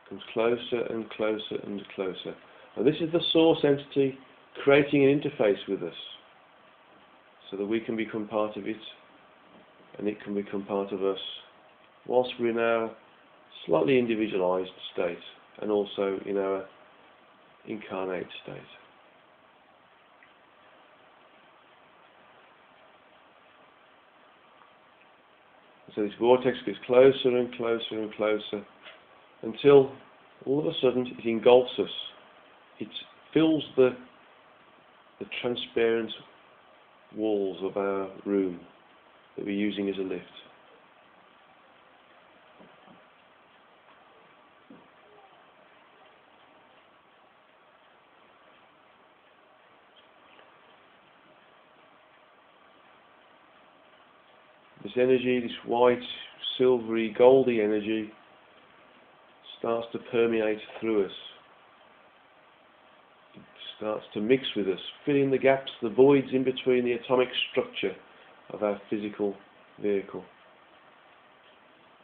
comes closer and closer and closer. And this is the source entity creating an interface with us so that we can become part of it and it can become part of us whilst we're in our slightly individualized state and also in our incarnate state. So this vortex gets closer and closer and closer until all of a sudden it engulfs us. It fills the transparent walls of our room that we're using as a lift. This energy, this white, silvery, goldy energy starts to permeate through us. It starts to mix with us, filling the gaps, the voids in between the atomic structure of our physical vehicle.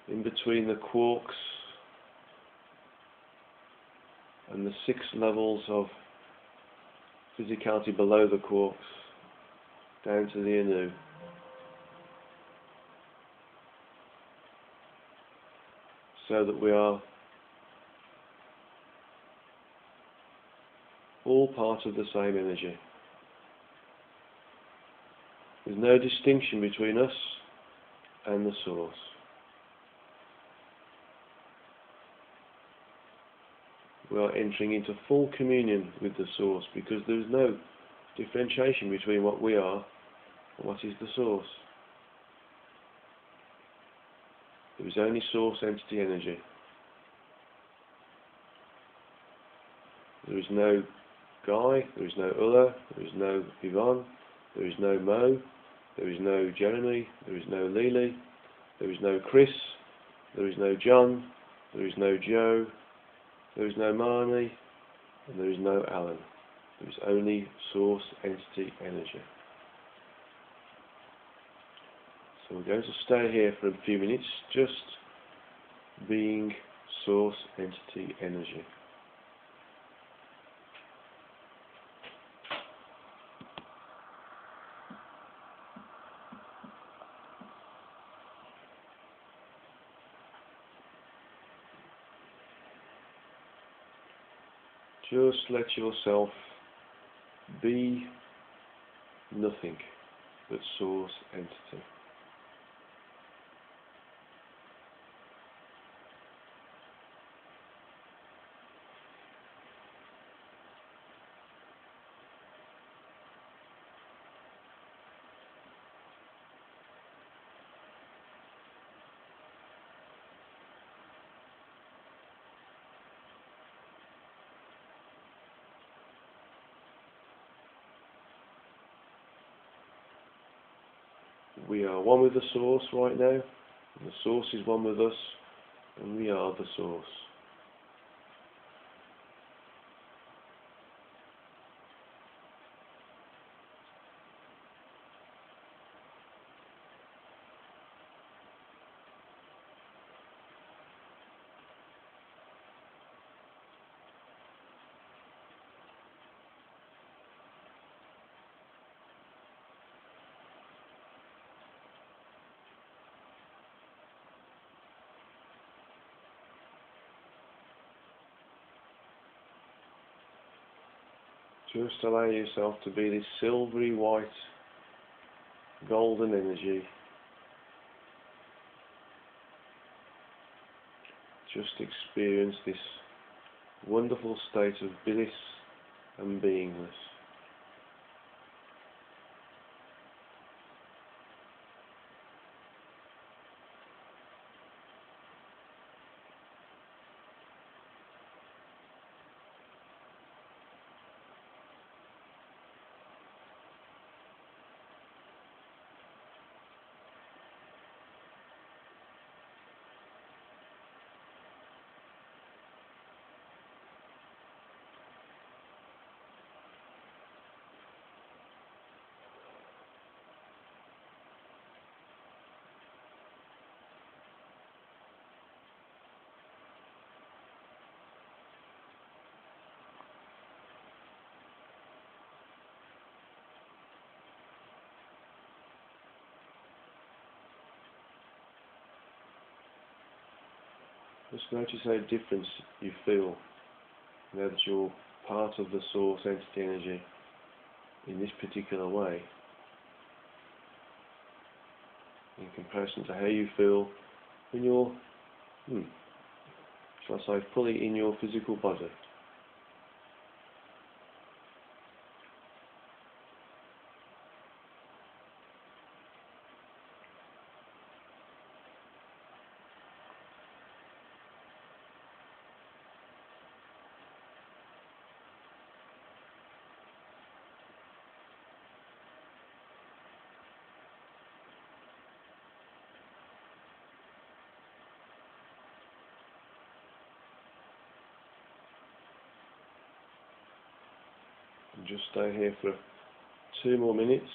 In between the quarks and the 6 levels of physicality below the quarks, down to the anu. So that we are all part of the same energy. There's no distinction between us and the source. We are entering into full communion with the source because there is no differentiation between what we are and what is the source. There is only source entity energy. There is no Guy, there is no Ulla, there is no Yvonne, there is no Mo, there is no Jeremy, there is no Lily, there is no Chris, there is no John, there is no Joe, there is no Marnie, and there is no Alan. There is only source entity energy. So we're going to stay here for a few minutes, just being source entity energy. Just let yourself be nothing but source entity. We are one with the source right now, and the source is one with us, and we are the source. Just allow yourself to be this silvery white, golden energy. Just experience this wonderful state of bliss and beingness. Just notice how different you feel now that you're part of the source entity energy in this particular way, in comparison to how you feel when you're, shall I say, fully in your physical body. And just stay here for 2 more minutes.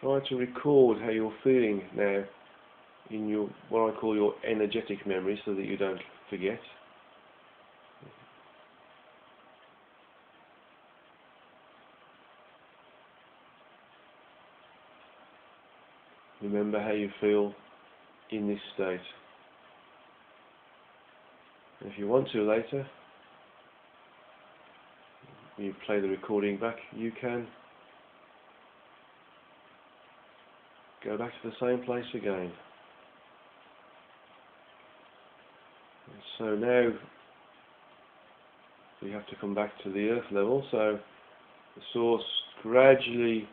Try to record how you're feeling now in your, what I call your energetic memory, so that you don't forget. Remember how you feel in this state. And if you want to later, when you play the recording back, you can go back to the same place again. And so now we have to come back to the earth level, so the source gradually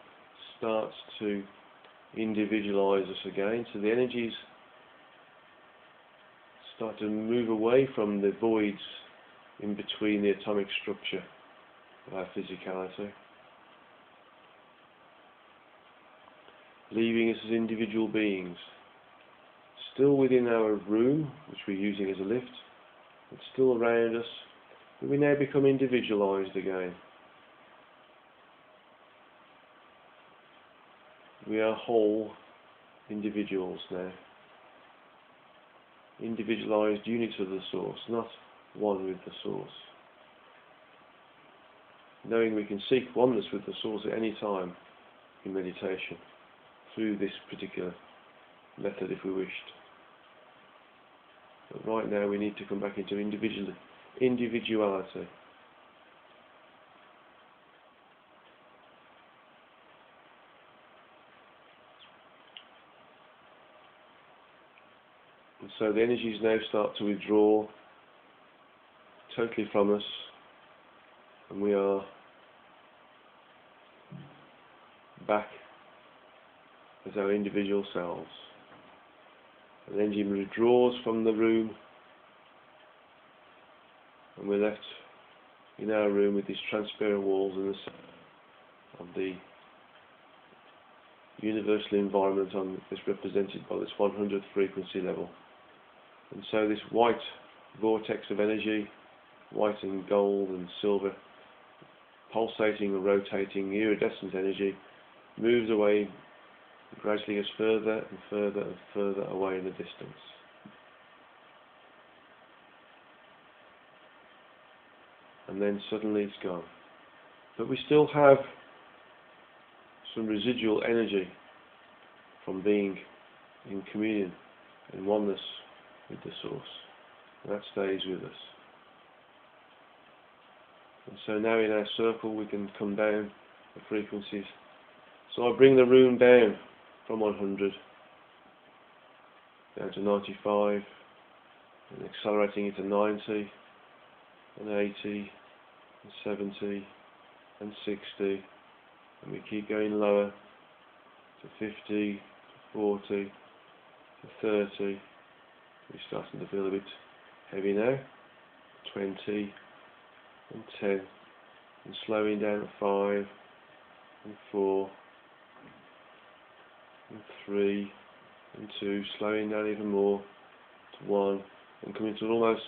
starts to individualize us again, so the energies start to move away from the voids in between the atomic structure of our physicality, leaving us as individual beings, still within our room, which we're using as a lift, but still around us, but we now become individualized again. We are whole individuals now, individualized units of the source, not one with the source. Knowing we can seek oneness with the source at any time in meditation, through this particular method if we wished. But right now we need to come back into individuality. And so the energies now start to withdraw totally from us, and we are back as our individual selves. And the energy withdraws from the room, and we're left in our room with these transparent walls and the of the universal environment is represented by this 100th frequency level. And so this white vortex of energy, white and gold and silver, pulsating and rotating iridescent energy, moves away, gradually gets further and further and further away in the distance. And then suddenly it's gone. But we still have some residual energy from being in communion, in oneness with the Source. And that stays with us. And so now in our circle we can come down the frequencies. So I bring the room down from 100 down to 95, and accelerating it to 90, and 80, and 70, and 60, and we keep going lower to 50, to 40, to 30. We're starting to feel a bit heavy now. 20, and 10, and slowing down to 5, and 4, and 3, and 2, slowing down even more to 1, and coming to an almost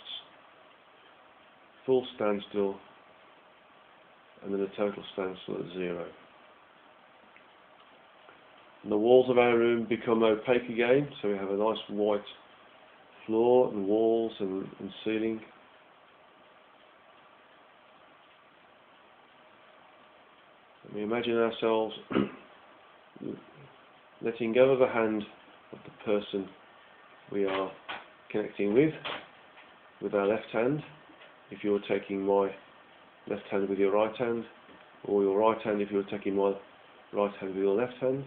full standstill, and then a total standstill at 0. And the walls of our room become opaque again, so we have a nice white floor and walls and ceiling. And we imagine ourselves letting go of the hand of the person we are connecting with our left hand, if you're taking my left hand with your right hand, or your right hand if you're taking my right hand with your left hand.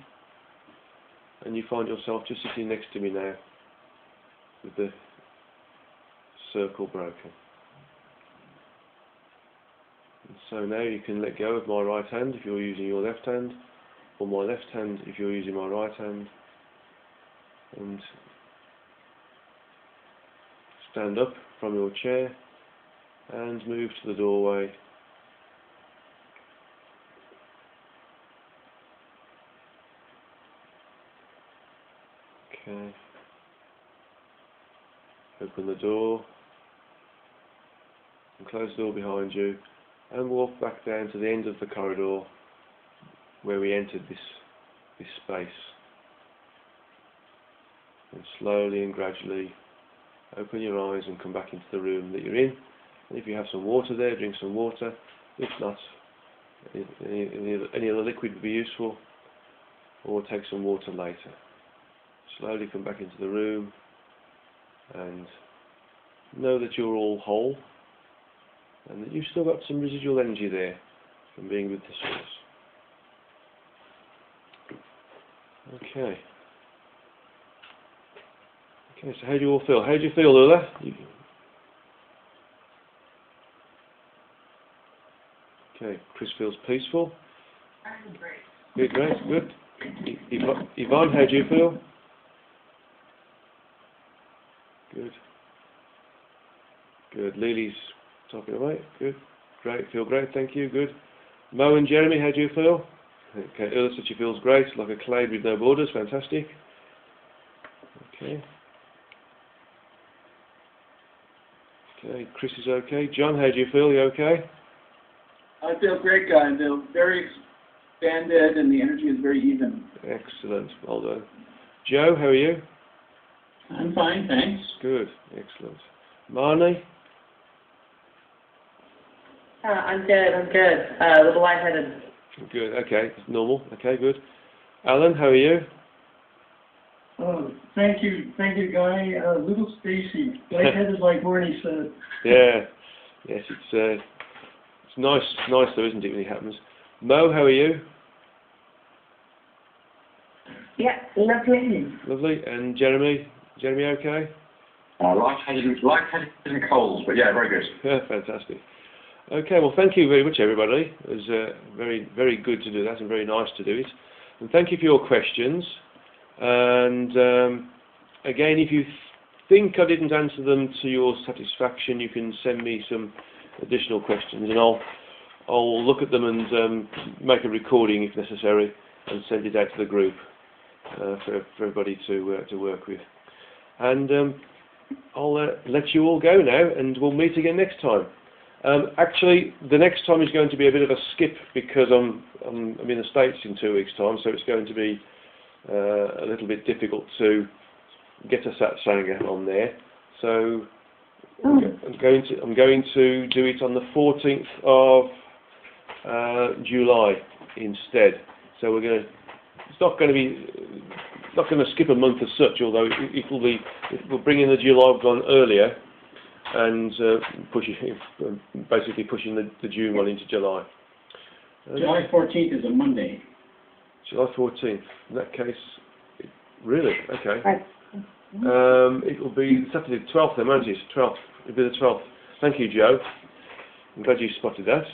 And you find yourself just sitting next to me now, with the circle broken. And so now you can let go of my right hand if you're using your left hand, or my left hand if you're using my right hand, and stand up from your chair and move to the doorway. Okay. Open the door and close the door behind you, and walk back down to the end of the corridor where we entered this space. And slowly and gradually open your eyes and come back into the room that you're in. And if you have some water there, drink some water. If not, any other liquid would be useful, or take some water later. Slowly come back into the room and know that you're all whole, and that you've still got some residual energy there from being with the Source. Okay. Okay, so how do you all feel? How do you feel, Lula? Okay, Chris feels peaceful. I'm great. Good, great, good. Yvonne, how do you feel? Good. Good. Lily's talking away. Good. Great. Feel great. Thank you. Good. Mo and Jeremy, how do you feel? Okay. Ulla said she feels great, like a clade with no borders. Fantastic. Okay. Okay. Chris is okay. John, how do you feel? You okay? I feel great, guys. I feel very expanded, and the energy is very even. Excellent. Well done. Joe, how are you? I'm fine, thanks. Good. Excellent. Marnie? I'm good. A little lightheaded. Good. Okay. Normal. Okay. Good. Alan, how are you? Oh, thank you, Guy. Little Stacy, lightheaded like Barney said. Yeah. Yes, it's nice. It's nice though, isn't it, when it happens? Mo, how are you? Yeah, lovely. Lovely. And Jeremy? Jeremy, okay? Lightheaded and cold, but yeah, very good. Yeah, fantastic. Okay. Well, thank you very much, everybody. It was very, very good to do that, and very nice to do it. And thank you for your questions. And again, if you think I didn't answer them to your satisfaction, you can send me some additional questions, and I'll look at them and make a recording if necessary, and send it out to the group for everybody to work with. And I'll let you all go now, and we'll meet again next time. Actually, the next time is going to be a bit of a skip because I'm in the States in 2 weeks' time, so it's going to be a little bit difficult to get a Satsanga on there. So I'm going to do it on the 14th of July instead. So it's not going to skip a month as such, although we'll bring in the July one earlier and basically pushing the June one into July. July 14th is a Monday. July 14th. In that case, really? Okay. Right. It will be Saturday the 12th then, won't it? 12th. It'll be the 12th. Thank you, Joe. I'm glad you spotted that.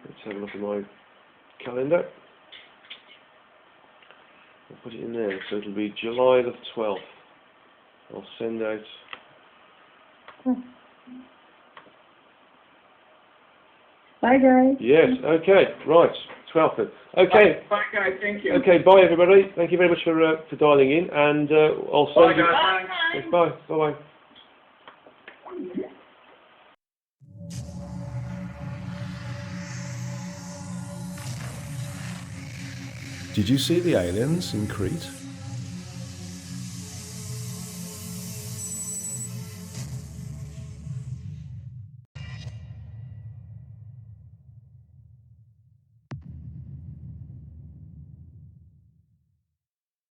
Let's have a look at my calendar. I'll put it in there. So it'll be July the 12th. I'll send out... Bye, guys. Yes, okay, right. 12th then. Okay. Bye, guys. Thank you. Okay, bye everybody. Thank you very much for dialing in, and I'll send Bye, you... guys. Yes, bye. Bye-bye. Did you see the aliens in Crete?